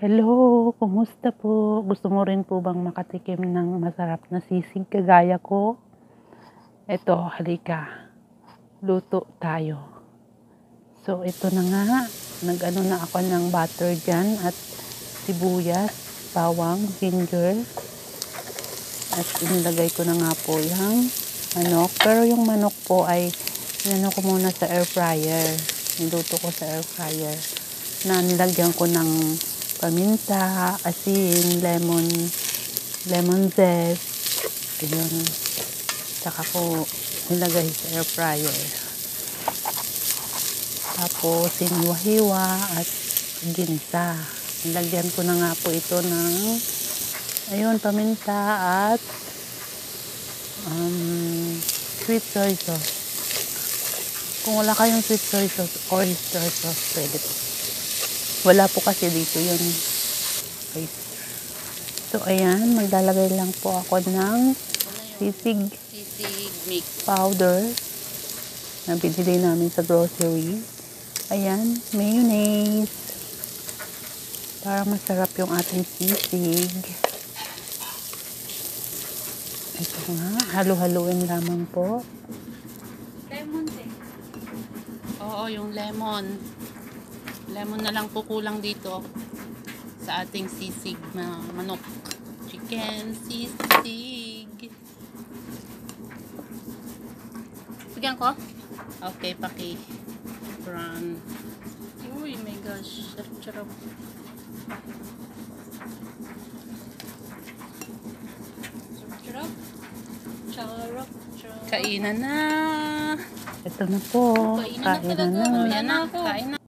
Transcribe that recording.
Hello, kumusta po? Gusto mo rin po bang makatikim ng masarap na sisig kagaya ko? Eto, halika. Luto tayo. So, ito na nga. Nag-ano na ako ng butter dyan at sibuyas, bawang, ginger. At inilagay ko na nga po yung manok. Pero yung manok po ay inano ko muna sa air fryer. Niluto ko sa air fryer. Na nilagyan ko ng paminta, asin, lemon zest, ayun. Tsaka ko nilagay sa air fryer. Tapos hiniwa-hiwa at ginisa. Nilagyan ko na nga po ito ng ayun, paminta at sweet soy sauce. Kung wala kayong sweet soy sauce, oyster sauce, pwede po. Wala po kasi dito yun. So, ayan. Maglalagay lang po ako ng sisig mix powder na binili namin sa grocery. Ayan. Mayonnaise. Para masarap yung ating sisig. Ito nga. Halo-haluin lamang po. Lemon eh. Oo, yung lemon. Lemon na lang po kulang dito sa ating sisig na manok. Chicken sisig. Bigyan ko? Okay, paki. Run. Uy, my gosh. Sarap. Charap. Kainan na. Ito na po. Kainan na. Kain na.